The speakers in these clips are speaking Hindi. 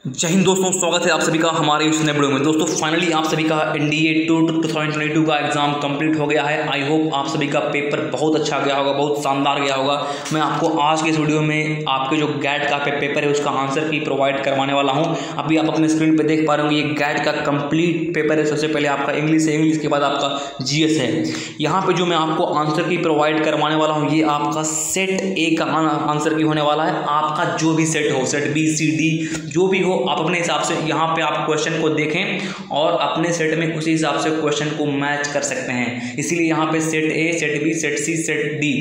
जय हिंद दोस्तों, स्वागत है आप सभी का हमारे इस नए वीडियो में। दोस्तों फाइनली आप सभी का एनडीए 2022 का एग्जाम कंप्लीट हो गया है। आई होप आप सभी का पेपर बहुत अच्छा गया होगा, बहुत शानदार गया होगा। मैं आपको आज के इस वीडियो में आपके जो गैट का पेपर है उसका आंसर की प्रोवाइड करवाने वाला हूं। अभी आप अपने स्क्रीन पे देख पा रहे होंगे, ये गैट का कंप्लीट पेपर है। सबसे पहले आपका इंग्लिश है, इंग्लिश के बाद आपका जीएस है। यहाँ पे जो मैं आपको आंसर की प्रोवाइड करवाने वाला हूँ, ये आपका सेट ए का आंसर की होने वाला है। आपका जो भी सेट हो, सेट बी सी डी जो भी हो, आप अपने हिसाब से यहाँ पे आप क्वेश्चन को देखें और अपने सेट में उसी हिसाब से क्वेश्चन को मैच कर सकते हैं। इसीलिए यहाँ पे set A, set B, set C, set D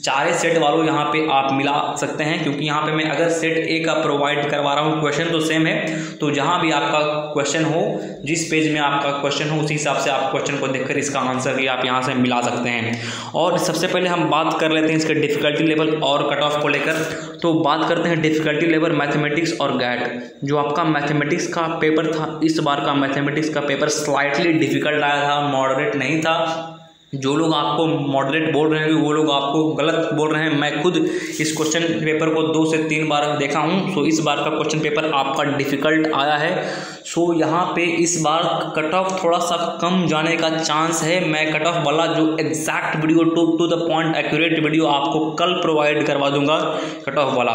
चारे सेट वालों यहाँ पे आप मिला सकते हैं। क्योंकि यहाँ पे मैं अगर सेट ए का प्रोवाइड करवा रहा हूँ, क्वेश्चन तो सेम है, तो जहाँ भी आपका क्वेश्चन हो, जिस पेज में आपका क्वेश्चन हो, उसी हिसाब से आप क्वेश्चन को देखकर इसका आंसर भी आप यहाँ से मिला सकते हैं। और सबसे पहले हम बात कर लेते हैं इसके डिफिकल्टी लेवल और कट ऑफ को लेकर। तो बात करते हैं डिफिकल्टी लेवल मैथमेटिक्स और गैट। जो आपका मैथमेटिक्स का पेपर था, इस बार का मैथमेटिक्स का पेपर स्लाइटली डिफिकल्ट आया था, मॉडरेट नहीं था। जो लोग आपको मॉडरेट बोल रहे हैं वो लोग आपको गलत बोल रहे हैं। मैं खुद इस क्वेश्चन पेपर को 2 से 3 बार देखा हूं। सो इस बार का क्वेश्चन पेपर आपका डिफ़िकल्ट आया है। सो यहाँ पे इस बार कट ऑफ थोड़ा सा कम जाने का चांस है। मैं कट ऑफ वाला जो exact video to the point accurate video आपको कल प्रोवाइड करवा दूंगा, कट ऑफ वाला।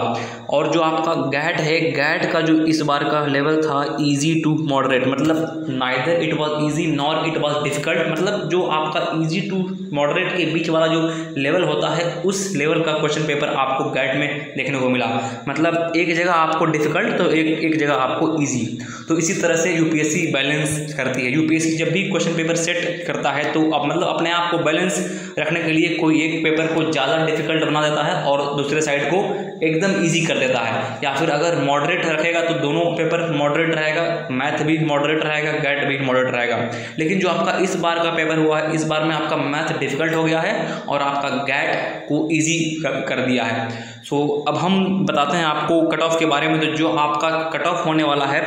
और जो आपका गैट है, गैट का जो इस बार का लेवल था ईजी टू मॉडरेट, मतलब neither it was easy nor it was difficult. मतलब जो आपका ईजी टू मॉडरेट के बीच वाला जो लेवल होता है, उस लेवल का क्वेश्चन पेपर आपको गैट में देखने को मिला। मतलब एक जगह आपको डिफिकल्ट तो एक जगह आपको इजी। तो इसी तरह से यूपीएससी बैलेंस करती है। यूपीएससी जब भी क्वेश्चन पेपर सेट करता है तो अब मतलब अपने आप को बैलेंस रखने के लिए कोई एक पेपर को ज़्यादा डिफिकल्ट बना देता है और दूसरे साइड को एकदम ईजी कर देता है। या फिर अगर मॉडरेट रखेगा तो दोनों पेपर मॉडरेट रहेगा, मैथ भी मॉडरेट रहेगा, गैट भी मॉडरेट रहेगा। लेकिन जो आपका इस बार का पेपर हुआ है, इस बार में आपका मैथ डिफिकल्ट हो गया है और आपका गैट को इजी कर दिया है। सो अब हम बताते हैं आपको कट ऑफ के बारे में। तो जो आपका कट ऑफ होने वाला है,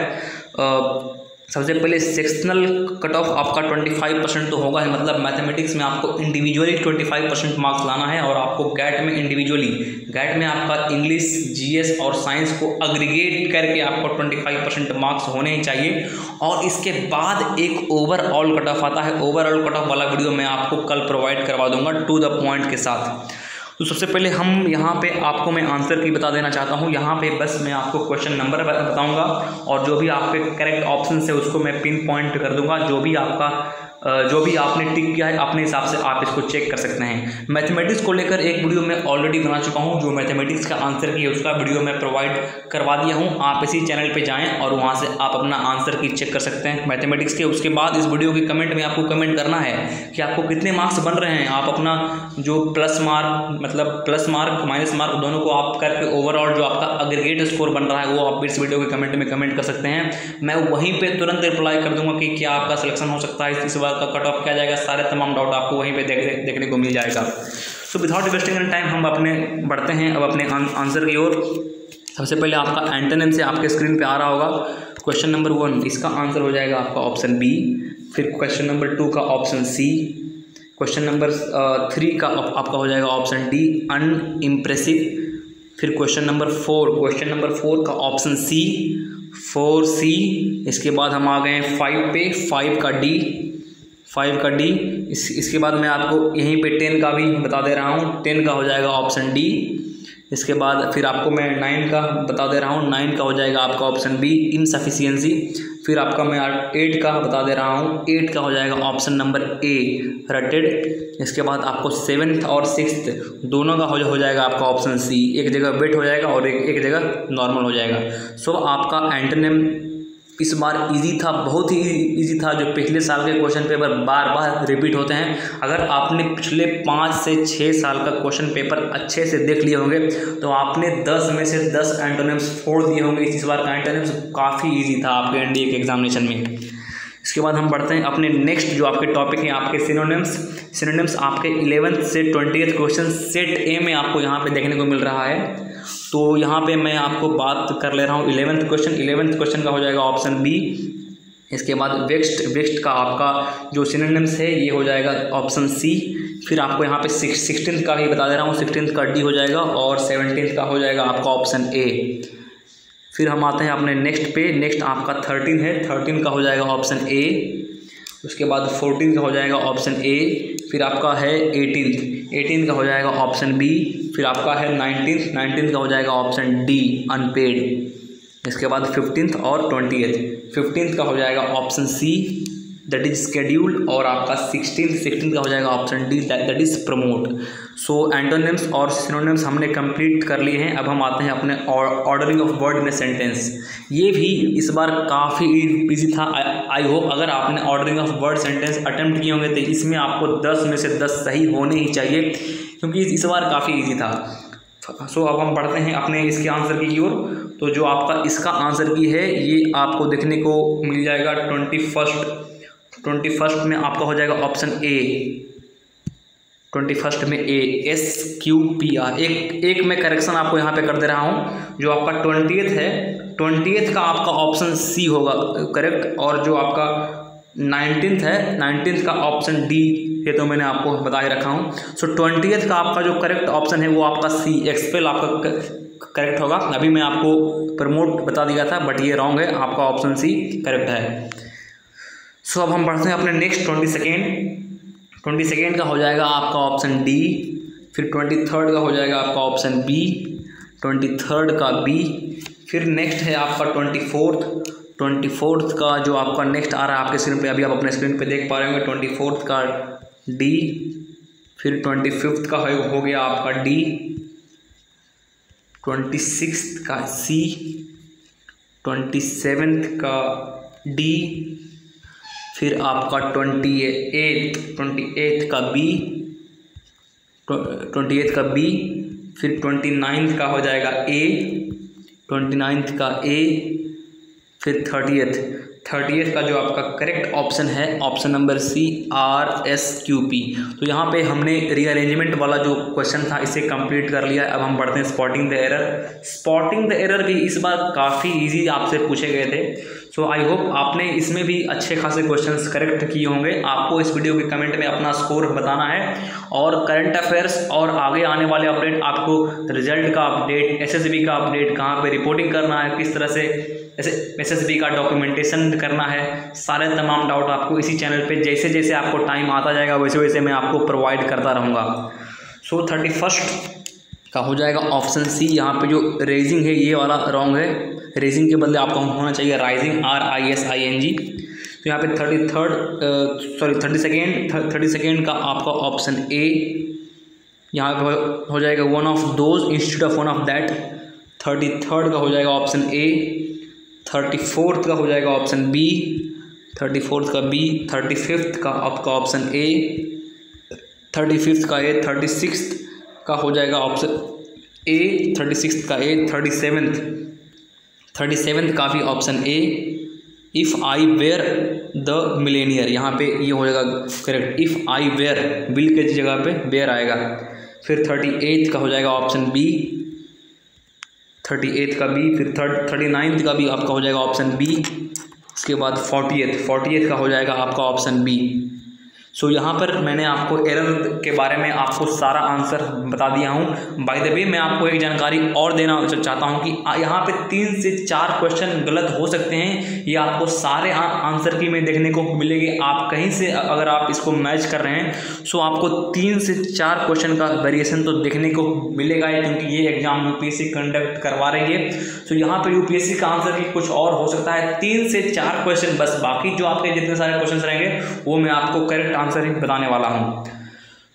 सबसे पहले सेक्शनल कट ऑफ आपका 25% तो होगा ही। मतलब मैथमेटिक्स में आपको इंडिविजुअली 25% मार्क्स लाना है और आपको गैट में इंडिविजुअली, गैट में आपका इंग्लिश, जीएस और साइंस को अग्रीगेट करके आपको 25% मार्क्स होने ही चाहिए। और इसके बाद एक ओवरऑल कट ऑफ आता है। ओवरऑल कट ऑफ वाला वीडियो मैं आपको कल प्रोवाइड करवा दूंगा टू द पॉइंट के साथ। तो सबसे पहले हम यहाँ पे आपको मैं आंसर की बता देना चाहता हूँ। यहाँ पे बस मैं आपको क्वेश्चन नंबर बताऊँगा और जो भी आपके करेक्ट ऑप्शन है उसको मैं पिन पॉइंट कर दूँगा। जो भी आपने टिक किया है अपने हिसाब से आप इसको चेक कर सकते हैं। मैथमेटिक्स को लेकर एक वीडियो मैं ऑलरेडी बना चुका हूँ। जो मैथमेटिक्स का आंसर की है उसका वीडियो मैं प्रोवाइड करवा दिया हूँ। आप इसी चैनल पे जाएं और वहाँ से आप अपना आंसर की चेक कर सकते हैं मैथमेटिक्स के। उसके बाद इस वीडियो के कमेंट में आपको कमेंट करना है कि आपको कितने मार्क्स बन रहे हैं। आप अपना जो प्लस मार्क, मतलब प्लस मार्क माइनस मार्क दोनों को आप करके ओवरऑल जो आपका अग्रीगेट स्कोर बन रहा है वो आप इस वीडियो के कमेंट में कमेंट कर सकते हैं। मैं वहीं पर तुरंत रिप्लाई कर दूँगा कि क्या आपका सिलेक्शन हो सकता है, इस बार का कट ऑफ क्या जाएगा। सारे तमाम डाउट आपको वहीं पे देखने को मिल जाएगा। So without wasting any time हम अपने बढ़ते हैं अब अपने आंसर की ओर। सबसे पहले आपका एंटोनिम से आपके स्क्रीन पे आ रहा होगा क्वेश्चन नंबर 1, इसका आंसर हो जाएगा आपका ऑप्शन बी। फिर क्वेश्चन नंबर 2 का ऑप्शन सी। क्वेश्चन नंबर 3 का आपका हो जाएगा ऑप्शन डी, अनइम्प्रेसिव। फिर क्वेश्चन नंबर 4 का ऑप्शन सी, 4C। इसके बाद हम आ गए 5 पे, 5 का डी। इसके बाद मैं आपको यहीं पे 10 का भी बता दे रहा हूँ, 10 का हो जाएगा ऑप्शन डी। इसके बाद फिर आपको मैं 9 का बता दे रहा हूँ, 9 का हो जाएगा आपका ऑप्शन बी, इनसफिशियंसी। फिर आपका मैं 8 का बता दे रहा हूँ, 8 का हो जाएगा ऑप्शन नंबर ए, रटेड। इसके बाद आपको 7th और 6th दोनों का हो जाएगा आपका ऑप्शन सी। एक जगह वेट हो जाएगा और एक जगह नॉर्मल हो जाएगा। सो आपका एंटोनिम इस बार इजी था, बहुत ही इजी था। जो पिछले साल के क्वेश्चन पेपर बार बार रिपीट होते हैं, अगर आपने पिछले 5 से 6 साल का क्वेश्चन पेपर अच्छे से देख लिए होंगे तो आपने 10 में से 10 एंटोनिम्स फोड़ दिए होंगे। इस बार का एंटोनिम्स काफ़ी इजी था आपके एनडीए के एग्जामिनेशन में। इसके बाद हम बढ़ते हैं अपने नेक्स्ट जो आपके टॉपिक हैं, आपके सिनोनिम्स आपके 11th से 20th क्वेश्चन सेट ए में आपको यहाँ पे देखने को मिल रहा है। तो यहाँ पे मैं आपको बात कर ले रहा हूँ 11th क्वेश्चन का हो जाएगा ऑप्शन बी। इसके बाद वेक्स्ट का आपका जो सिनोनिम्स है ये हो जाएगा ऑप्शन सी। फिर आपको यहाँ पे 16th का ही बता दे रहा हूँ, 16th का डी हो जाएगा और 17th का हो जाएगा आपका ऑप्शन ए। फिर हम आते हैं अपने नेक्स्ट पे। नेक्स्ट आपका 13 है, 13 का हो जाएगा ऑप्शन ए। उसके बाद 14 का हो जाएगा ऑप्शन ए। फिर आपका है 18 का हो जाएगा ऑप्शन बी। फिर आपका है 19 का हो जाएगा ऑप्शन डी अनपेड। इसके बाद 15 और 20 का हो जाएगा option see that is scheduled. और आपका 16 का हो जाएगा option D that is promote. So antonyms और सिनोनिम्स हमने कंप्लीट कर लिए हैं। अब हम आते हैं अपने ordering of word in a sentence. ये भी इस बार काफ़ी इजी था। आई होप अगर आपने ordering of word sentence attempt किए होंगे तो इसमें आपको 10 में से 10 सही होने ही चाहिए, क्योंकि इस बार काफ़ी ईजी था। सो अब हम बढ़ते हैं अपने इसके आंसर की ओर। तो जो आपका इसका आंसर की है ये आपको देखने को मिल जाएगा 21st में आपका हो जाएगा ऑप्शन ए। 21st में ए SQPR। एक मैं करेक्शन आपको यहाँ पे कर दे रहा हूँ। जो आपका 20th है, 20th का आपका ऑप्शन सी होगा करेक्ट। और जो आपका 19th है, 19th का ऑप्शन डी, ये तो मैंने आपको बता ही रखा हूँ। सो 20th का आपका जो करेक्ट ऑप्शन है वो आपका सी एक्सपेल आपका करेक्ट होगा। अभी मैं आपको प्रमोट बता दिया था बट ये रॉन्ग है, आपका ऑप्शन सी करेक्ट है। सो अब हम बढ़ते हैं अपने नेक्स्ट 22nd का हो जाएगा आपका ऑप्शन डी। फिर 23rd का हो जाएगा आपका ऑप्शन बी, 23rd का बी। फिर नेक्स्ट है आपका 24th का जो आपका नेक्स्ट आ रहा है आपके स्क्रीन पे, अभी आप अपने स्क्रीन पे देख पा रहे होंगे। 24th का डी। फिर 25th का हो गया आपका डी, 26th का सी, 27th का डी। फिर आपका 28th का बी, 28th का बी। फिर 29th का हो जाएगा ए, 29th का ए। फिर 30th का जो आपका करेक्ट ऑप्शन है ऑप्शन नंबर सी RSQP। तो यहाँ पे हमने रीअरेंजमेंट वाला जो क्वेश्चन था इसे कंप्लीट कर लिया। अब हम बढ़ते हैं spotting the error. Spotting the error भी इस बार काफ़ी इजी आपसे पूछे गए थे। सो आई होप आपने इसमें भी अच्छे खासे क्वेश्चंस करेक्ट किए होंगे। आपको इस वीडियो के कमेंट में अपना स्कोर बताना है और करंट अफेयर्स और आगे आने वाले अपडेट, आपको रिजल्ट का अपडेट, SSB का अपडेट, कहाँ पे रिपोर्टिंग करना है, किस तरह से SSB का डॉक्यूमेंटेशन करना है, सारे तमाम डाउट आपको इसी चैनल पे जैसे जैसे आपको टाइम आता जाएगा वैसे वैसे मैं आपको प्रोवाइड करता रहूँगा। सो 31st का हो जाएगा ऑप्शन सी। यहाँ पे जो रेजिंग है ये वाला रॉन्ग है, रेजिंग के बदले आपका होना चाहिए राइजिंग RISING। तो यहाँ पे 32nd का आपका ऑप्शन ए। यहाँ पे हो जाएगा one of those institute of one of that. 33rd का हो जाएगा ऑप्शन ए। 34th का हो जाएगा ऑप्शन बी, 34th का बी। 35th का आपका ऑप्शन ए, 35th का ए। 36th का हो जाएगा ऑप्शन ए, 36th का ए। 37th का भी option A. If I were the millionaire, यहाँ पे ये हो जाएगा correct. If I were, will के जगह पे वेयर आएगा। फिर 38th का हो जाएगा ऑप्शन बी, 38th का बी। फिर 39th का भी आपका हो जाएगा ऑप्शन बी। इसके बाद 40th का हो जाएगा आपका ऑप्शन बी। सो यहाँ पर मैंने आपको एरर के बारे में आपको सारा आंसर बता दिया हूँ। बाय द वे मैं आपको एक जानकारी और देना चाहता हूँ कि यहाँ पे 3 से 4 क्वेश्चन गलत हो सकते हैं। ये आपको सारे आंसर की में देखने को मिलेगी। आप कहीं से अगर आप इसको मैच कर रहे हैं सो आपको 3 से 4 क्वेश्चन का वेरिएशन तो देखने को मिलेगा ही, क्योंकि ये एग्जाम UPSC कंडक्ट करवा रही है। सो यहाँ पर UPSC का आंसर भी कुछ और हो सकता है। 3 से 4 क्वेश्चन बस, बाकी जो आपके जितने सारे क्वेश्चन रहेंगे वो मैं आपको करेक्ट आंसर ही बताने वाला हूँ।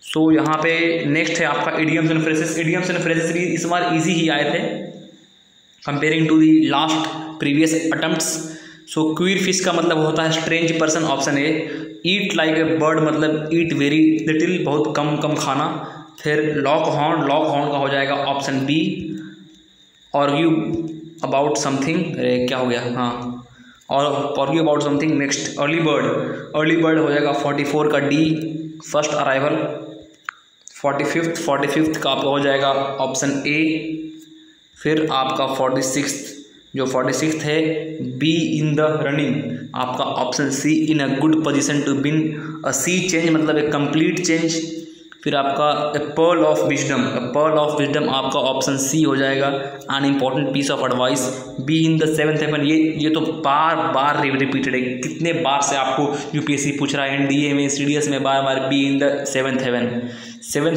सो यहाँ पे नेक्स्ट है आपका idioms and phrases. Idioms and phrases भी इस बार इजी ही आए थे comparing to the last previous attempts. So queer fish का मतलब होता है strange person, option A. Eat like a bird मतलब ईट वेरी लिटिल, बहुत कम खाना। फिर लॉक हॉर्न का हो जाएगा option B. Argue about something, क्या हो गया, हाँ, और argue about something. Next early bird हो जाएगा 44 का डी, फर्स्ट अराइवल। 45th का आपका हो जाएगा ऑप्शन ए। फिर आपका 46th है बी इन द रनिंग, आपका option C. In a good position to win a sea change मतलब एक कंप्लीट चेंज। फिर आपका a pearl of wisdom, a pearl of wisdom आपका ऑप्शन सी हो जाएगा। An important piece of advice, be in the seventh heaven, ये तो बार बार रिपीटेड है, कितने बार से आपको यूपीएससी पूछ रहा है, एनडीए में, सीडीएस में बार बार be in the seventh heaven. Seventh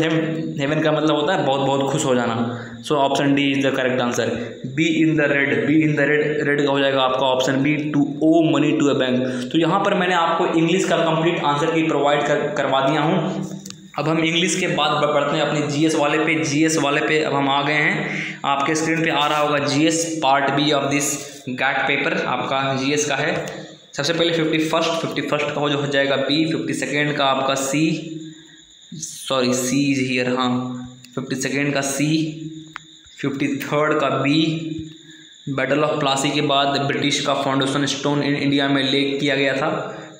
heaven का मतलब होता है बहुत बहुत खुश हो जाना। So option D is the correct answer. Be in the red, be in the red, red का हो जाएगा आपका option B, to owe money to a bank. तो यहाँ पर मैंने आपको इंग्लिश का कंप्लीट आंसर की प्रोवाइड करवा दिया हूँ। अब हम इंग्लिश के बाद बढ़ते हैं अपने जीएस वाले पे। जीएस वाले पे अब हम आ गए हैं। आपके स्क्रीन पे आ रहा होगा GS part B of this GAT paper, आपका जीएस का है। सबसे पहले 51st का हो जाएगा बी, 52nd का आपका सी, सॉरी सी इज हियर, हाँ 52nd का सी, 53rd का बी। बैटल ऑफ प्लासी के बाद ब्रिटिश का फाउंडेशन स्टोन इन इंडिया में ले किया गया था।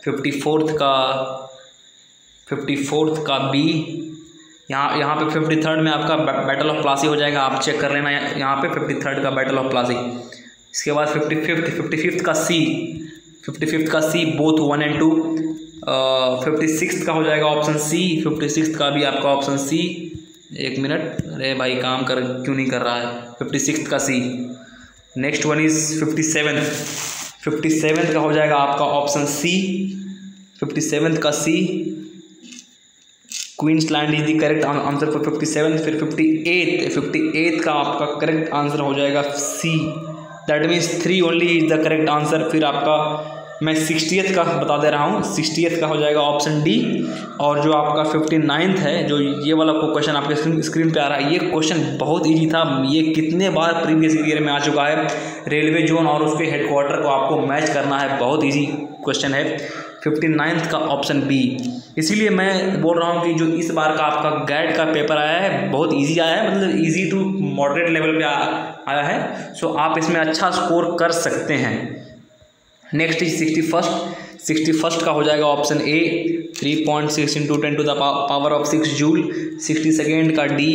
54th का बी। यहाँ पे 53rd में आपका बैटल ऑफ प्लासी हो जाएगा, आप चेक कर लेना यहाँ पे 53rd का बैटल ऑफ प्लासी। इसके बाद 55th का सी, 55th का सी बोथ 1 and 2। 56th का हो जाएगा ऑप्शन सी, 56th का भी आपका ऑप्शन सी। एक मिनट, अरे भाई काम क्यों नहीं कर रहा है। 56th का सी। नेक्स्ट वन इज 57th का हो जाएगा आपका ऑप्शन सी, 57th का C. Queensland is the correct answer for 57। फिर 58th का आपका करेक्ट आंसर हो जाएगा C, that means 3 only is the correct answer. फिर आपका मैं 60th का बता दे रहा हूँ, 60th का हो जाएगा ऑप्शन डी। और जो आपका 59th है, जो ये वाला क्वेश्चन आपके स्क्रीन पे आ रहा है, ये क्वेश्चन बहुत इजी था, ये कितने बार प्रीवियस ईयर में आ चुका है। रेलवे जोन और उसके हेडक्वार्टर को आपको मैच करना है, बहुत ईजी क्वेश्चन है। 59th का ऑप्शन बी। इसीलिए मैं बोल रहा हूँ कि जो इस बार का आपका गैट का पेपर आया है बहुत इजी आया है, मतलब इजी टू मॉडरेट लेवल पे आया है। सो आप इसमें अच्छा स्कोर कर सकते हैं। नेक्स्ट इज 61st का हो जाएगा option A, 3.6 × 10 to the power of 6 joule. 62nd का डी।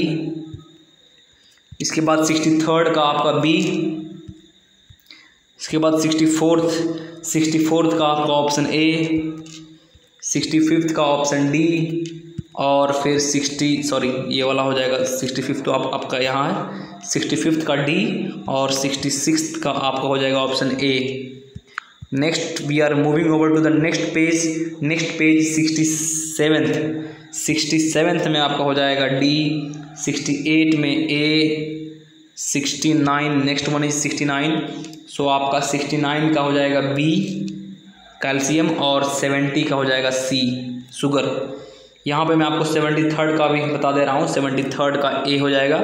इसके बाद 63rd का आपका बी। इसके बाद 64th का आपका ऑप्शन ए, 65th का ऑप्शन डी। और फिर 60 ये वाला हो जाएगा 65th तो आपका यहाँ है, 65th का डी। और 66th का आपका हो जाएगा option A. Next we are moving over to the next page 67th में आपका हो जाएगा डी, 68 में A, 69 next one is 69। So आपका 69 का हो जाएगा बी, कैल्शियम। और 70 का हो जाएगा सी, शुगर। यहाँ पे मैं आपको 73rd का भी बता दे रहा हूँ, 73rd का ए हो जाएगा।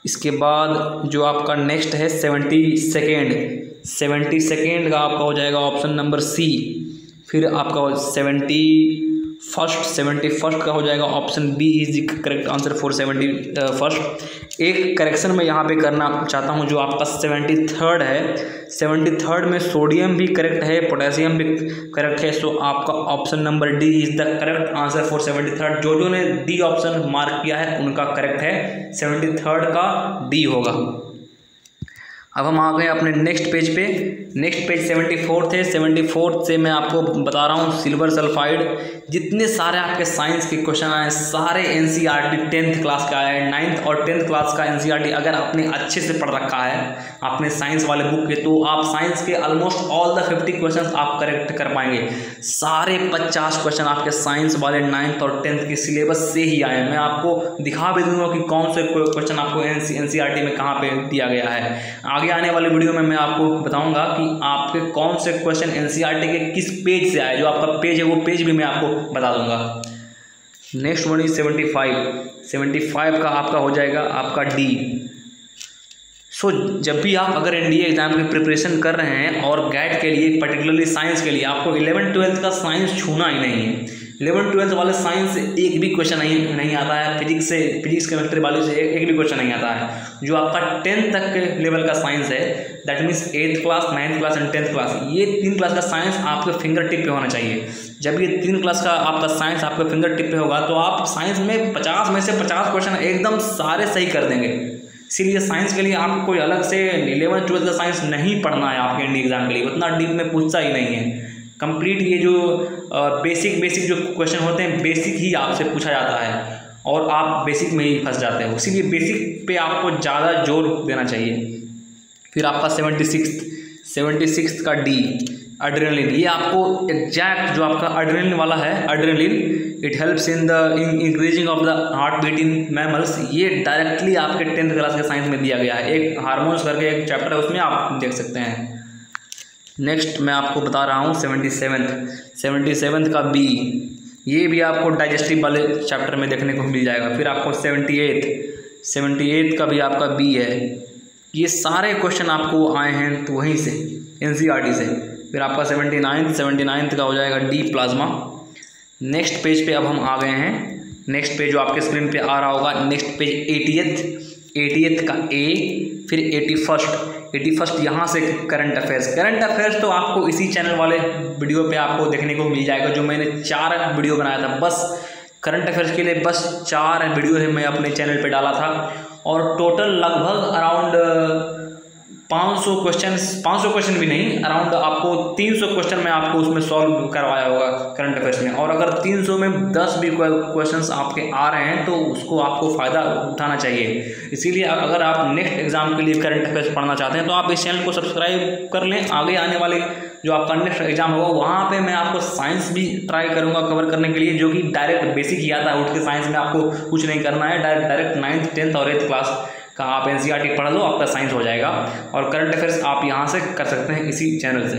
इसके बाद जो आपका नेक्स्ट है 72nd का आपका हो जाएगा ऑप्शन नंबर सी। फिर आपका 71st का हो जाएगा option B is the correct answer for 71st। एक करेक्शन मैं यहाँ पे करना चाहता हूँ, जो आपका 73rd है, 73rd में सोडियम भी करेक्ट है, पोटेशियम भी करेक्ट है। सो आपका option number D is the correct answer for 73rd। जो ने डी ऑप्शन मार्क किया है उनका करेक्ट है, 73rd का डी होगा। अब हम आ गए अपने नेक्स्ट पेज पे। नेक्स्ट पेज 74th है। 74th से मैं आपको बता रहा हूँ सिल्वर सल्फाइड। जितने सारे आपके साइंस के क्वेश्चन आए सारे एनसीईआरटी 10th क्लास का आया है। 9th और 10th क्लास का एनसीईआरटी अगर आपने अच्छे से पढ़ रखा है आपने साइंस वाले बुक के, तो आप साइंस के ऑलमोस्ट ऑल द 50 क्वेश्चन आप करेक्ट कर पाएंगे। सारे 50 क्वेश्चन आपके साइंस वाले 9th और 10th के सिलेबस से ही आए हैं। मैं आपको दिखा भी दूंगा कि कौन से क्वेश्चन आपको एनसीईआरटी में कहाँ पे दिया गया है। आगे आने वाले वीडियो में मैं आपको बताऊंगा कि आपके कौन से क्वेश्चन एनसीईआरटी के किस पेज से आए। जो आपका पेज है वो पेज भी मैं आपको बता दूंगा। नेक्स्ट वन इज 75 का आपका हो जाएगा आपका डी। सो जब भी आप अगर एनडीए एग्जाम की प्रिपरेशन कर रहे हैं और गैट के लिए पर्टिकुलरली साइंस के लिए, आपको 11th-12th का साइंस छूना ही नहीं है। 11th-12th वाले साइंस से एक भी क्वेश्चन नहीं आता है। फिजिक्स केमिस्ट्री वाले से एक भी क्वेश्चन नहीं आता है। जो आपका 10th तक के लेवल का साइंस है, that means 8th class, 9th class and 10th class, ये 3 क्लास का साइंस आपके फिंगर टिप पे होना चाहिए। जब ये 3 क्लास का आपका साइंस आपके फिंगर टिप पे होगा तो आप साइंस में 50 में से 50 क्वेश्चन एकदम सारे सही कर देंगे। इसीलिए साइंस के लिए आपको कोई अलग से 11th-12th का साइंस नहीं पढ़ना है। आपके इंडिया एग्जाम के लिए उतना डीप में पूछता ही नहीं है। कंप्लीट ये जो बेसिक जो क्वेश्चन होते हैं बेसिक ही आपसे पूछा जाता है और आप बेसिक में ही फंस जाते हो, इसीलिए बेसिक पे आपको ज़्यादा जोर देना चाहिए। फिर आपका 76 का डी एड्रेनलिन, ये आपको एग्जैक्ट जो आपका एड्रेनलिन वाला है, adrenaline it helps in the increasing of the heart beat in mammals, ये डायरेक्टली आपके 10th क्लास के साइंस में दिया गया है। एक हार्मोन्स करके एक चैप्टर है, उसमें आप देख सकते हैं। नेक्स्ट मैं आपको बता रहा हूँ 77 का बी, ये भी आपको डाइजेस्टिव वाले चैप्टर में देखने को मिल जाएगा। फिर आपको 78 का भी आपका बी है। ये सारे क्वेश्चन आपको आए हैं तो वहीं से NCERT से। फिर आपका 79 का हो जाएगा डी प्लाज्मा। नेक्स्ट पेज पे अब हम आ गए हैं, नेक्स्ट पेज जो आपके स्क्रीन पे आ रहा होगा, नेक्स्ट पेज 80th का ए। फिर 81st यहाँ से करंट अफेयर्स तो आपको इसी चैनल वाले वीडियो पे आपको देखने को मिल जाएगा, जो मैंने 4 वीडियो बनाया था। बस करंट अफेयर्स के लिए बस 4 वीडियो है मैं अपने चैनल पे डाला था, और टोटल लगभग अराउंड 500 क्वेश्चन भी नहीं, अराउंड आपको 300 क्वेश्चन मैं आपको उसमें सॉल्व करवाया होगा करंट अफेयर्स में। और अगर 300 में 10 भी क्वेश्चंस आपके आ रहे हैं तो उसको आपको फ़ायदा उठाना चाहिए। इसीलिए अगर आप नेक्स्ट एग्जाम के लिए करंट अफेयर्स पढ़ना चाहते हैं तो आप इस चैनल को सब्सक्राइब कर लें। आगे आने वाले जो आपका नेक्स्ट एग्जाम होगा वहाँ पे मैं आपको साइंस भी ट्राई करूँगा कवर करने के लिए, जो कि डायरेक्ट बेसिक ही आता है। उठ के साइंस में आपको कुछ नहीं करना है, डायरेक्ट 9th 10th और 8th क्लास का आप NCERT पढ़ लो, आपका साइंस हो जाएगा। और करंट अफेयर्स आप यहाँ से कर सकते हैं इसी चैनल से।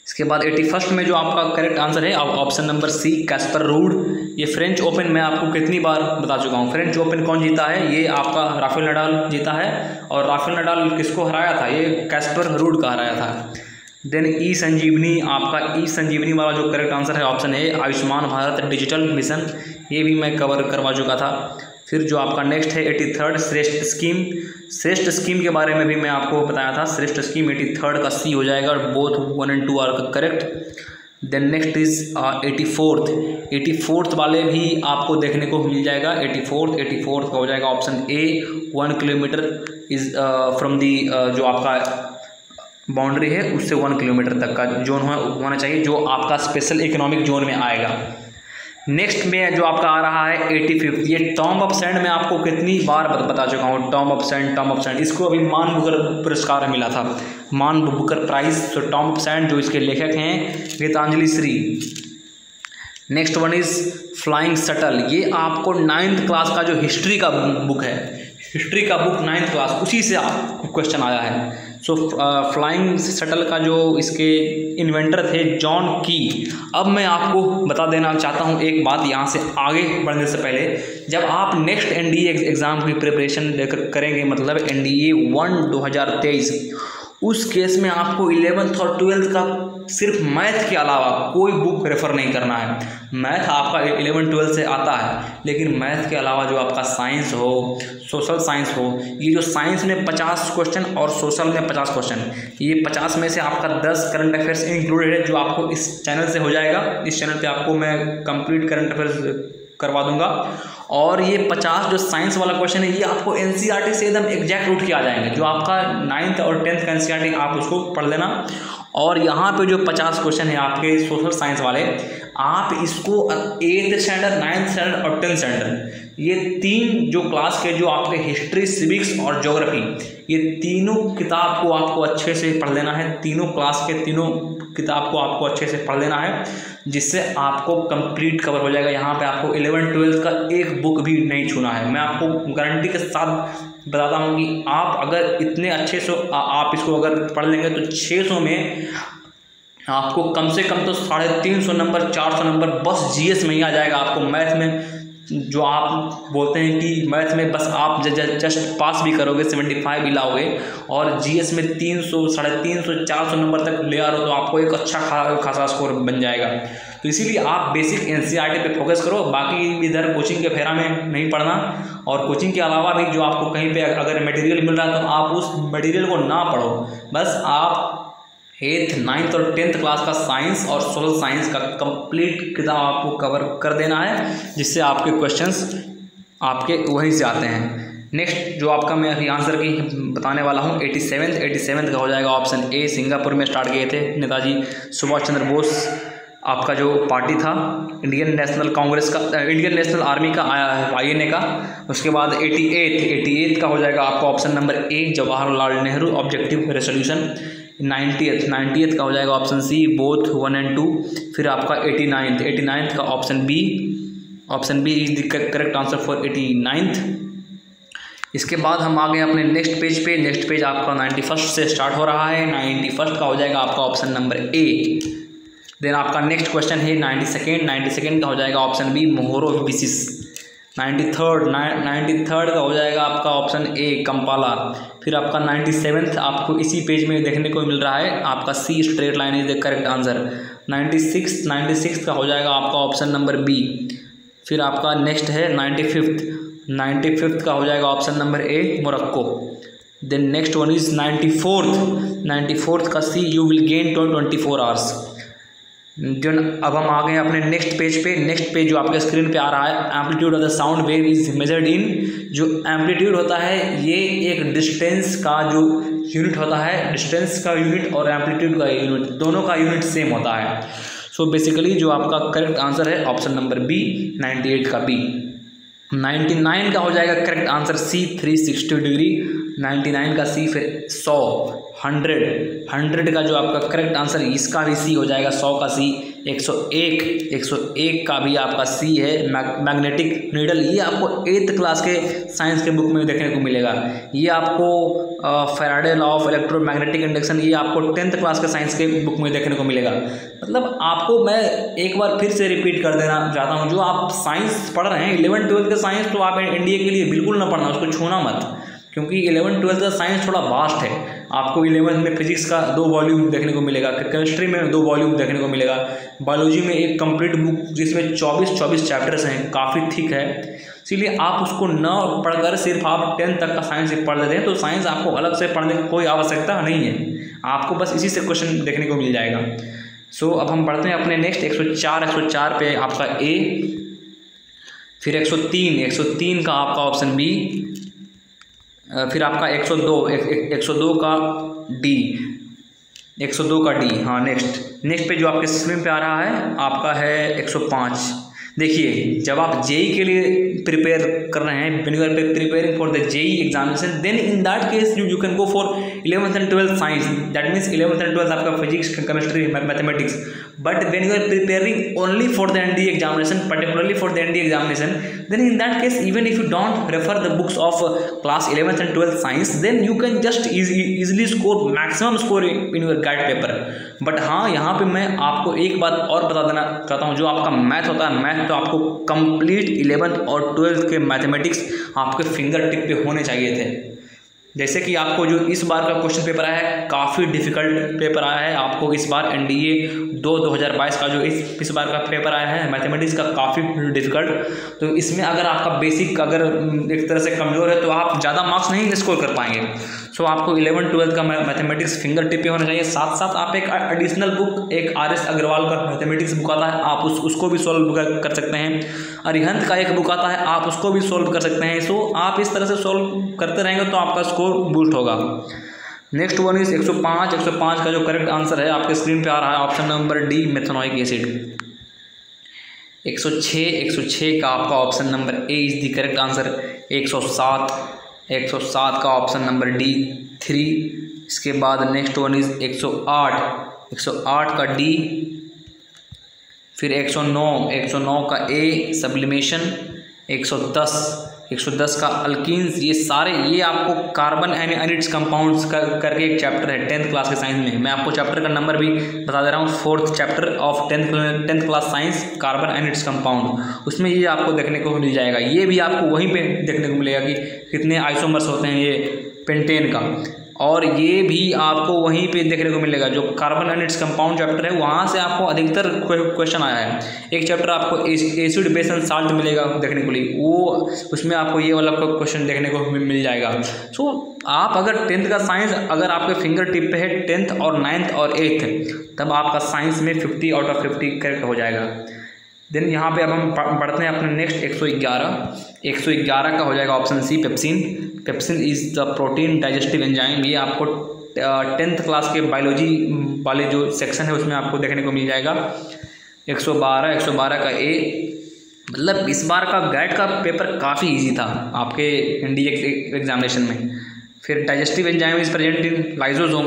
इसके बाद 81st में जो आपका करेक्ट आंसर है option number C, Casper Ruud. ये फ्रेंच ओपन मैं आपको कितनी बार बता चुका हूँ। फ्रेंच ओपन कौन जीता है? ये आपका राफेल नडाल जीता है। और राफेल नडाल किसको हराया था? ये कैस्पर रूड का हराया था। देन ई संजीवनी, आपका ई संजीवनी वाला जो करेक्ट आंसर है option A, Ayushman Bharat digital mission, ये भी मैं कवर करवा चुका था। फिर जो आपका नेक्स्ट है 83rd श्रेष्ठ स्कीम के बारे में भी मैं आपको बताया था। श्रेष्ठ स्कीम 83rd का सी हो जाएगा, और both 1 and 2 are correct. Then next is 84th वाले भी आपको देखने को मिल जाएगा। 84th का हो जाएगा option A, 1 kilometre is from the जो आपका बाउंड्री है उससे 1 किलोमीटर तक का जोन होना चाहिए, जो आपका स्पेशल इकोनॉमिक जोन में आएगा। नेक्स्ट में जो आपका आ रहा है 85th, ये टॉम ऑफ सैंड में आपको कितनी बार बता चुका हूँ। टॉम ऑफ सैंड इसको अभी मान बुकर पुरस्कार मिला था, मान बुकर प्राइज। तो टॉम ऑफ सैंड जो इसके लेखक हैं Geetanjali Shree. Next one is flying shuttle, ये आपको 9th क्लास का जो हिस्ट्री का बुक है, हिस्ट्री का बुक 9th क्लास, उसी से आपको क्वेश्चन आया है। सो फ्लाइंग शटल का जो इसके इन्वेंटर थे जॉन की। अब मैं आपको बता देना चाहता हूँ एक बात, यहाँ से आगे बढ़ने से पहले, जब आप नेक्स्ट NDA एग्ज़ाम की प्रिपरेशन करेंगे, मतलब NDA 1 2023, उस केस में आपको 11th और 12th का सिर्फ मैथ के अलावा कोई बुक रेफ़र नहीं करना है। मैथ आपका 11 12 से आता है, लेकिन मैथ के अलावा जो आपका साइंस हो, सोशल साइंस हो, ये जो साइंस में 50 क्वेश्चन और सोशल में 50 क्वेश्चन, ये 50 में से आपका 10 करंट अफेयर्स इंक्लूडेड है, जो आपको इस चैनल से हो जाएगा। इस चैनल पे आपको मैं कंप्लीट करंट अफेयर्स करवा दूंगा। और ये 50 जो साइंस वाला क्वेश्चन है, ये आपको NCERT से एकदम एग्जैक्ट उठ के आ जाएंगे। जो आपका 9th और 10th का NCERT आप उसको पढ़ लेना। और यहाँ पे जो 50 क्वेश्चन है आपके सोशल साइंस वाले, आप इसको 8th स्टैंडर्ड, 9th स्टैंडर्ड और 10th स्टैंडर्ड, ये 3 जो क्लास के जो आपके हिस्ट्री, सिविक्स और ज्योग्राफी, ये तीनों किताब को आपको अच्छे से पढ़ लेना है। तीनों क्लास के तीनों किताब को आपको अच्छे से पढ़ लेना है, जिससे आपको कंप्लीट कवर हो जाएगा। यहाँ पे आपको 11 12 का एक बुक भी नहीं छूना है। मैं आपको गारंटी के साथ बताता हूँ कि आप अगर इतने अच्छे से आप इसको अगर पढ़ लेंगे तो 600 में आपको कम से कम तो 350 नंबर, 400 नंबर बस GS में ही आ जाएगा। आपको मैथ में जो आप बोलते हैं कि मैथ में बस आप जस्ट पास भी करोगे, 75 भी लाओगे, और GS में 300, 350, 400 नंबर तक ले आ रहे हो तो आपको एक अच्छा खासा स्कोर बन जाएगा। तो इसीलिए आप बेसिक NCERT पे फोकस करो, बाकी इधर कोचिंग के फेरा में नहीं पढ़ना। और कोचिंग के अलावा भी जो आपको कहीं पे अगर मटेरियल मिल रहा है तो आप उस मटेरियल को ना पढ़ो, बस आप 8th 9th और 10th क्लास का साइंस और सोशल साइंस का कंप्लीट किताब आपको कवर कर देना है, जिससे आपके क्वेश्चंस आपके वहीं से आते हैं। नेक्स्ट जो आपका मैं अभी आंसर की बताने वाला हूँ 87 का हो जाएगा ऑप्शन ए। सिंगापुर में स्टार्ट किए थे नेताजी सुभाष चंद्र बोस आपका जो पार्टी था इंडियन नेशनल कांग्रेस का, इंडियन नेशनल आर्मी का, INA का। उसके बाद 88 का हो जाएगा आपका ऑप्शन नंबर ए Jawaharlal Nehru objective resolution. 90th का हो जाएगा ऑप्शन सी बोथ 1 और 2। फिर आपका 89th का option B is the correct answer for 89th। इसके बाद हम आ गए अपने नेक्स्ट पेज पे। नेक्स्ट पेज आपका 91st से स्टार्ट हो रहा है। 91st का हो जाएगा आपका ऑप्शन नंबर ए। देन आपका नेक्स्ट क्वेश्चन है 92nd का हो जाएगा ऑप्शन बी मोहरो विसिस। 93rd का हो जाएगा आपका ऑप्शन ए कंपाला। फिर आपका 97th आपको इसी पेज में देखने को मिल रहा है, आपका C straight line is the correct answer. 96 का हो जाएगा आपका ऑप्शन नंबर बी। फिर आपका नेक्स्ट है 95th का हो जाएगा option number A Morocco. Then next one is 94th का C you will gain 24 hours. जो अब हम आ गए अपने नेक्स्ट पेज पे। नेक्स्ट पेज जो आपके स्क्रीन पे आ रहा है, amplitude of the sound wave is measured in. जो एम्पलीट्यूड होता है ये एक डिस्टेंस का जो यूनिट होता है, डिस्टेंस का यूनिट और एम्पलीट्यूड का यूनिट दोनों का यूनिट सेम होता है। सो बेसिकली जो आपका करेक्ट आंसर है ऑप्शन नंबर बी 98 का बी। 99 का हो जाएगा करेक्ट आंसर सी 360 डिग्री। 99 का सी। फिर 100 100 का जो आपका करेक्ट आंसर इसका भी सी हो जाएगा 100 का सी। 101 का भी आपका सी है मैग्नेटिक नीडल। ये आपको 8th क्लास के साइंस के बुक में देखने को मिलेगा। ये आपको Faraday law of electromagnetic induction ये आपको 10th क्लास के साइंस के बुक में देखने को मिलेगा। मतलब आपको मैं एक बार फिर से रिपीट कर देना चाहता हूँ, जो आप साइंस पढ़ रहे हैं 11th-12th के साइंस, तो आप NDA के लिए बिल्कुल ना पढ़ना, उसको छूना मत, क्योंकि 11th-12th का साइंस थोड़ा वास्ट है। आपको 11th में फिजिक्स का 2 वॉल्यूम देखने को मिलेगा, केमिस्ट्री में 2 वॉल्यूम देखने को मिलेगा, बायोलॉजी में एक कंप्लीट बुक जिसमें 24 चैप्टर्स हैं, काफ़ी थिक है। इसीलिए आप उसको न पढ़कर सिर्फ आप 10th तक का साइंस पढ़ देते हैं, तो साइंस आपको अलग से पढ़ने की कोई आवश्यकता नहीं है, आपको बस इसी से क्वेश्चन देखने को मिल जाएगा। सो अब हम बढ़ते हैं अपने नेक्स्ट 104 पे आपका ए। फिर 103 का आपका ऑप्शन बी। फिर आपका 102 का डी। 102 का डी। हाँ नेक्स्ट पे जो आपके स्क्रीन पे आ रहा है आपका है 105। देखिए जब आप जेई के लिए प्रिपेयर कर रहे हैं, when you are preparing for the JEE examination, then in that case you can go for 11th and 12th science. That means 11th and 12th आपका physics, chemistry, mathematics. But when you are preparing only for the NDA examination, particularly for the NDA examination, then in that case even if you don't refer the books of class 11th and 12th science, then you can just easily score maximum score in your guide paper। But हाँ यहाँ पे मैं आपको एक बात और बता देना चाहता हूँ, जो आपका मैथ होता है, मैथ तो आपको कंप्लीट 11th और 12th के मैथमेटिक्स आपके फिंगर टिप पे होने चाहिए थे। जैसे कि आपको जो इस बार का क्वेश्चन पेपर आया है, काफ़ी डिफिकल्ट पेपर आया है आपको इस बार। एनडीए 2022 का जो इस बार का पेपर आया है मैथमेटिक्स का, काफ़ी डिफिकल्ट। तो इसमें अगर आपका बेसिक अगर एक तरह से कमज़ोर है तो आप ज़्यादा मार्क्स नहीं स्कोर कर पाएंगे। सो आपको 11th-12th का मैथमेटिक्स फिंगर टिप पे होना चाहिए। साथ साथ आप एक एडिशनल बुक, एक RS अग्रवाल का मैथमेटिक्स बुक आता है, आप उसको भी सॉल्व कर सकते हैं। अरिहंत का एक बुक आता है, आप उसको भी सॉल्व कर सकते हैं। सो आप इस तरह से सॉल्व करते रहेंगे तो आपका स्कोर बूस्ट होगा। नेक्स्ट वन इज 105 का जो करेक्ट आंसर है आपके स्क्रीन पे आ रहा है option number D methanoic acid. 106 का आपका option number A is the correct answer. 107 का ऑप्शन नंबर डी 3। इसके बाद नेक्स्ट वन इज 108 का डी। फिर 109 का ए सब्लिमेशन। 110 का अल्कीन्स। ये आपको कार्बन एनिड्स कंपाउंड्स करके एक चैप्टर है 10th क्लास के साइंस में। मैं आपको चैप्टर का नंबर भी बता दे रहा हूँ, 4th chapter of 10th class science, carbon and its compound. उसमें ये आपको देखने को मिल जाएगा। ये भी आपको वहीं पे देखने को मिलेगा कि कितने आइसोमर्स होते हैं ये पेंटेन का, और ये भी आपको वहीं पे देखने को मिलेगा। जो कार्बन एनिड्स कंपाउंड चैप्टर है वहाँ से आपको अधिकतर क्वेश्चन आया है। एक चैप्टर आपको एसिड बेस एंड साल्ट मिलेगा देखने को लिए, वो उसमें आपको ये वाला क्वेश्चन देखने को मिल जाएगा। सो आप अगर 10th का साइंस अगर आपके फिंगर टिप पे है 10th और 9th और 8th, तब आपका साइंस में 50 आउट ऑफ 50 करेक्ट हो जाएगा। देन यहाँ पे अब हम बढ़ते हैं अपने नेक्स्ट 111 का हो जाएगा option C pepsin. Pepsin is the protein digestive enzyme. ये आपको 10th क्लास के बायोलॉजी वाले जो सेक्शन है उसमें आपको देखने को मिल जाएगा। 112 का ए। मतलब इस बार का गैट का पेपर काफ़ी इजी था आपके एनडीए एग्जामिनेशन में। फिर digestive enzyme is present in lysosome.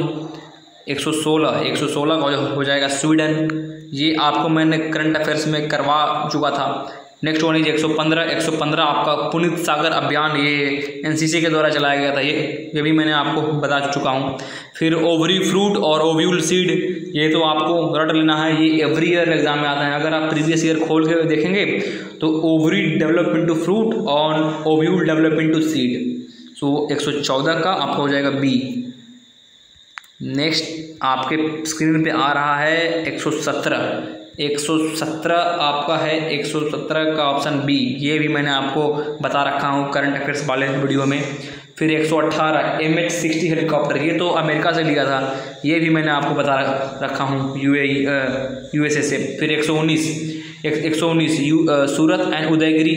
116 का हो जाएगा स्वीडन। ये आपको मैंने करंट अफेयर्स में करवा चुका था। नेक्स्ट वन इज 115 आपका पुनीत सागर अभियान, ये एनसीसी के द्वारा चलाया गया था। ये भी मैंने आपको बता चुका हूँ। फिर ओवरी फ्रूट और ओव्यूल सीड, ये तो आपको रट लेना है, ये एवरी ईयर एग्जाम में आता है। अगर आप प्रीवियस ईयर खोल के देखेंगे तो ओवरी डेवलप इनटू फ्रूट और ओव्यूल डेवलप इनटू सीड। सो 114 का आपका हो जाएगा बी। नेक्स्ट आपके स्क्रीन पे आ रहा है 117 आपका है 117 का ऑप्शन बी। ये भी मैंने आपको बता रखा हूँ करंट अफेयर्स वाले वीडियो में। फिर 118 MH-60 हेलीकॉप्टर, ये तो अमेरिका से लिया था, ये भी मैंने आपको बता रखा हूँ USA से। फिर 119 सूरत एंड उदयगिरी,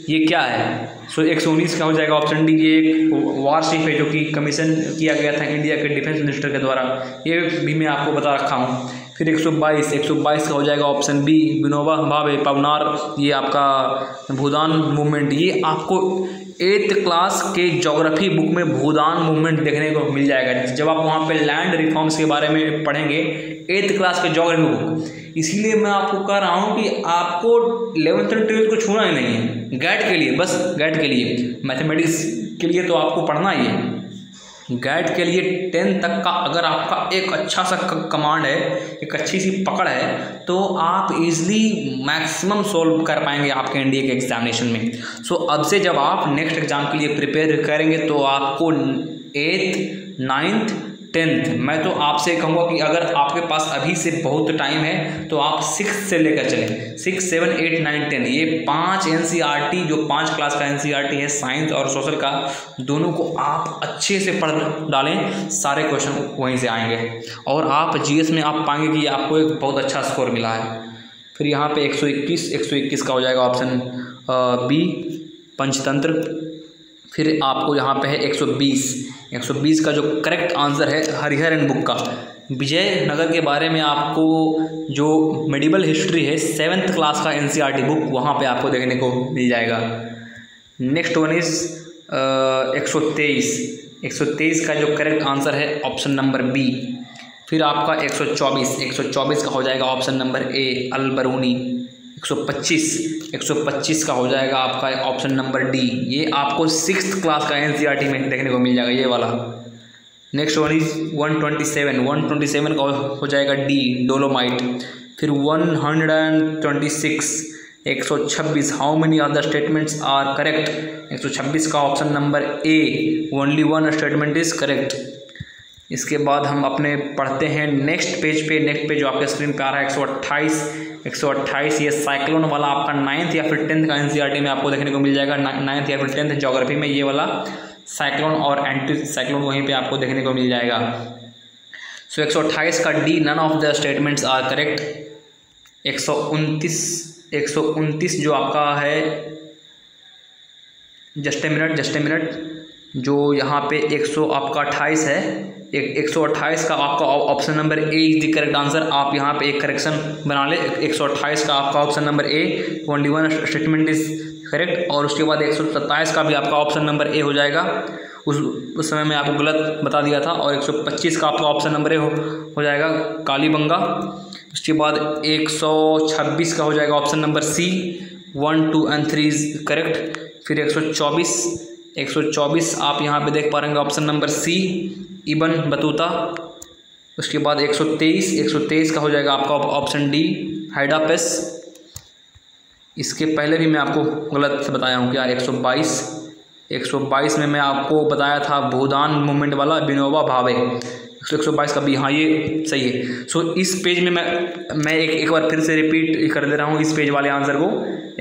ये क्या है? सो 119 का हो जाएगा ऑप्शन डी। ये एक वारशिप है जो कि कमीशन किया गया था इंडिया के डिफेंस मिनिस्टर के द्वारा, ये भी मैं आपको बता रखा हूँ। फिर 122 का हो जाएगा ऑप्शन बी विनोबा भावे पवनार, ये आपका भूदान मूवमेंट। ये आपको 8th क्लास के ज्योग्राफी बुक में भूदान मूवमेंट देखने को मिल जाएगा जब आप वहाँ पे लैंड रिफॉर्म्स के बारे में पढ़ेंगे 8th क्लास के ज्योग्राफी बुक। इसीलिए मैं आपको कह रहा हूँ कि आपको 11th और 12th को छूना ही नहीं है गैट के लिए, बस गैट के लिए। मैथमेटिक्स के लिए तो आपको पढ़ना ही है, गैट के लिए 10 तक का अगर आपका एक अच्छा सा कमांड है, एक अच्छी सी पकड़ है, तो आप इजीली मैक्सिमम सोल्व कर पाएंगे आपके एनडीए के एग्जामिनेशन में। सो अब से जब आप नेक्स्ट एग्जाम के लिए प्रिपेयर करेंगे तो आपको 8th, 9th, 10th, मैं तो आपसे कहूँगा कि अगर आपके पास अभी से बहुत टाइम है तो आप 6 से लेकर चलें, 6, 7, 8, 9, 10, ये 5 NCERT जो 5 क्लास का NCERT है साइंस और सोशल का, दोनों को आप अच्छे से पढ़ डालें, सारे क्वेश्चन वहीं से आएंगे और आप GS में आप पाएंगे कि आपको एक बहुत अच्छा स्कोर मिला है। फिर यहाँ पे 121 का हो जाएगा ऑप्शन बी पंचतंत्र। फिर आपको यहाँ पे है 120 का जो करेक्ट आंसर है हरिहरन बुक का, विजयनगर के बारे में आपको जो मेडिवल हिस्ट्री है 7th क्लास का NCERT बुक वहाँ पे आपको देखने को मिल जाएगा। नेक्स्ट वन इज 123 का जो करेक्ट आंसर है ऑप्शन नंबर बी। फिर आपका 124 का हो जाएगा ऑप्शन नंबर ए अल-बरूनी। 125 का हो जाएगा आपका ऑप्शन नंबर डी, ये आपको 6th क्लास का NCERT में देखने को मिल जाएगा ये वाला। नेक्स्ट वन इज 127 का हो जाएगा डी डोलोमाइट। फिर 126 how many of the statements are correct. 126 का option number A only 1 statement is correct. इसके बाद हम अपने पढ़ते हैं नेक्स्ट पेज जो आपके स्क्रीन पे आ रहा है 128 ये साइक्लोन वाला आपका 9th या फिर 10th का NCERT में आपको देखने को मिल जाएगा। 9th या फिर 10th ज्योग्राफी में ये वाला साइक्लोन और एंटी साइक्लोन वहीं पे आपको देखने को मिल जाएगा। सो 128 का D none of the statements are correct. 129 जो आपका है जस्ट ए मिनट जो यहाँ पे 128 है, 128 का आपका option number A is the correct answer. आप यहाँ पे एक करेक्शन बना ले, 128 का आपका option number A only 1 statement is correct. और उसके बाद 127 का भी आपका ऑप्शन नंबर ए हो जाएगा, उस समय मैं आपको गलत बता दिया था। और 125 का आपका ऑप्शन नंबर ए हो जाएगा कालीबंगा। उसके बाद 126 का हो जाएगा option number C 1, 2 and 3 is correct. फिर 124 आप यहाँ पे देख पा रहे हैं option number C Ibn Battuta. उसके बाद 123 का हो जाएगा आपका ऑप्शन डी हाइडापेस। इसके पहले भी मैं आपको गलत बताया हूँ क्या, 122 में मैं आपको बताया था भूदान मूवमेंट वाला विनोबा भावे। 122 का भी, हाँ ये सही है। सो इस पेज में मैं एक बार फिर से रिपीट कर दे रहा हूँ इस पेज वाले आंसर को।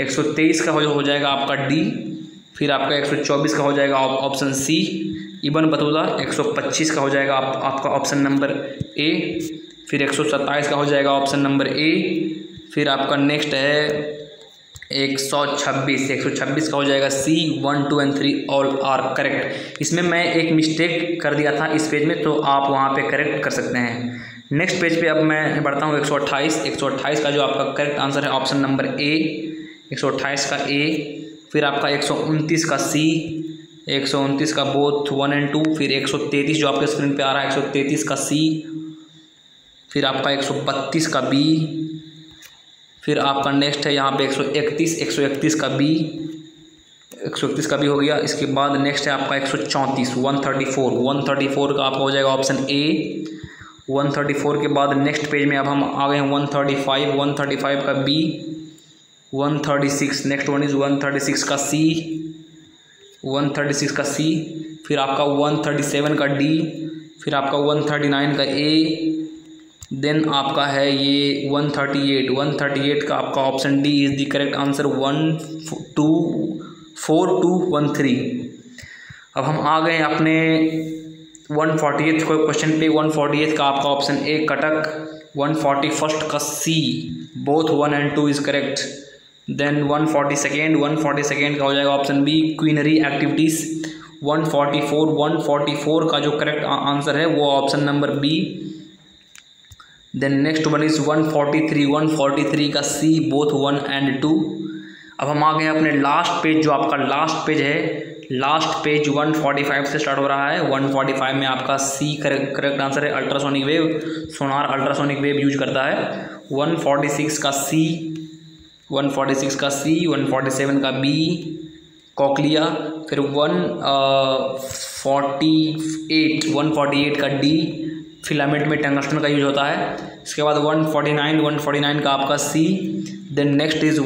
123 का हो जाएगा आपका डी। फिर आपका 124 का हो जाएगा ऑप्शन सी इबन बतूता। 125 का हो जाएगा आपका ऑप्शन नंबर ए। फिर 127 का हो जाएगा ऑप्शन नंबर ए। फिर आपका नेक्स्ट है 126 का हो जाएगा C। 1 2 and 3 all are correct. इसमें मैं एक मिस्टेक कर दिया था इस पेज में, तो आप वहाँ पे करेक्ट कर सकते हैं। नेक्स्ट पेज पे अब मैं बढ़ता हूँ। 128 का जो आपका करेक्ट आंसर है ऑप्शन नंबर ए, 128 का ए। फिर आपका 129 का C, 129 का बोथ 1 एंड 2। फिर 133 जो आपके स्क्रीन पे आ रहा है, 133 का C। फिर आपका 132 का B। फिर आपका नेक्स्ट है यहाँ पे 131 का B, 131 का भी हो गया। इसके बाद नेक्स्ट है आपका 134, 134 का आपका हो जाएगा ऑप्शन ए। 134 के बाद नेक्स्ट पेज में अब हम आ गए हैं 135 का B, 136 नेक्स्ट वन इज़ 136 का C, 136 का C। फिर आपका 137 का D। फिर आपका 139 का A। देन आपका है ये 138 का आपका option D is the correct answer, 14213। अब हम आ गए अपने 148 क्वेश्चन पे। 148 का आपका ऑप्शन ए कटक, 141 का C, both 1 and 2 is correct. Then 142 का हो जाएगा ऑप्शन बी क्वीनरी एक्टिविटीज़। 144 का जो करेक्ट आंसर है वो option number B. Then next one is 143 का C, बोथ 1 एंड 2। अब हम आ गए अपने लास्ट पेज, जो आपका लास्ट पेज है। लास्ट पेज 145 से स्टार्ट हो रहा है। 145 में आपका C करेक्ट आंसर है, अल्ट्रासोनिक वेव। सोनार अल्ट्रासोनिक वेव यूज करता है। 146 का C, 147 का B, कॉकलिया। फिर 148 का D, फिलामेंट में टंगस्टन का यूज होता है। इसके बाद 149 का आपका C। Then next is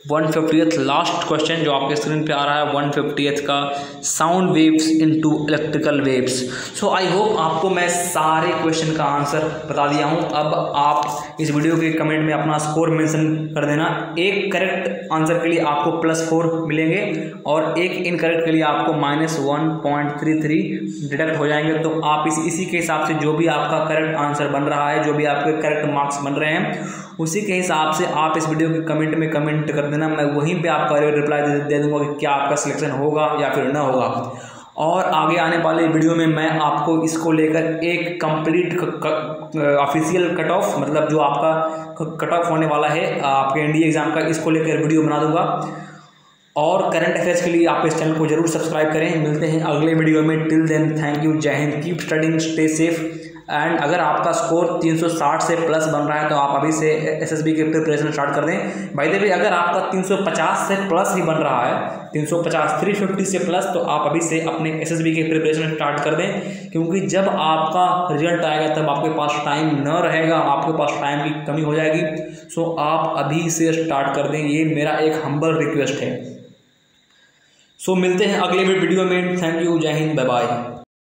150th last question जो आपके स्क्रीन पे आ रहा है। 150th का sound waves into electrical waves. So I hope आपको मैं सारे क्वेश्चन का आंसर बता दिया हूँ। अब आप इस वीडियो के कमेंट में अपना स्कोर मेंशन कर देना। एक करेक्ट आंसर के लिए आपको +4 मिलेंगे और एक इनकरेक्ट के लिए आपको -1.33 डिडक्ट हो जाएंगे। तो आप इसी के हिसाब से जो भी आपका करेक्ट आंसर बन रहा है, जो भी आपके करेक्ट मार्क्स बन रहे हैं, उसी के हिसाब से आप इस वीडियो के कमेंट में कमेंट कर देना। मैं वहीं पे आपका रिप्लाई दे दूंगा कि क्या आपका सिलेक्शन होगा या फिर ना होगा। और आगे आने वाले वीडियो में मैं आपको इसको लेकर एक कंप्लीट ऑफिशियल कट ऑफ, मतलब जो आपका कट ऑफ होने वाला है आपके एनडीए एग्जाम का, इसको लेकर वीडियो बना दूंगा। और करंट अफेयर्स के लिए आप इस चैनल को जरूर सब्सक्राइब करें। मिलते हैं अगले वीडियो में। टिल देन थैंक यू, जय Hind, keep studying, stay safe. And अगर आपका स्कोर 360 से प्लस बन रहा है तो आप अभी से एसएसबी के प्रिपरेशन स्टार्ट कर दें। बाय द वे, अगर आपका 350 से प्लस ही बन रहा है, 350 से प्लस, तो आप अभी से अपने एसएसबी के प्रिपरेशन स्टार्ट कर दें। क्योंकि जब आपका रिजल्ट आएगा तब आपके पास टाइम न रहेगा, आपके पास टाइम की कमी हो जाएगी। सो आप अभी से स्टार्ट कर दें, ये मेरा एक हम्बल रिक्वेस्ट है। सो मिलते हैं अगले वीडियो में। थैंक यू, जय हिंद, बाय बाय।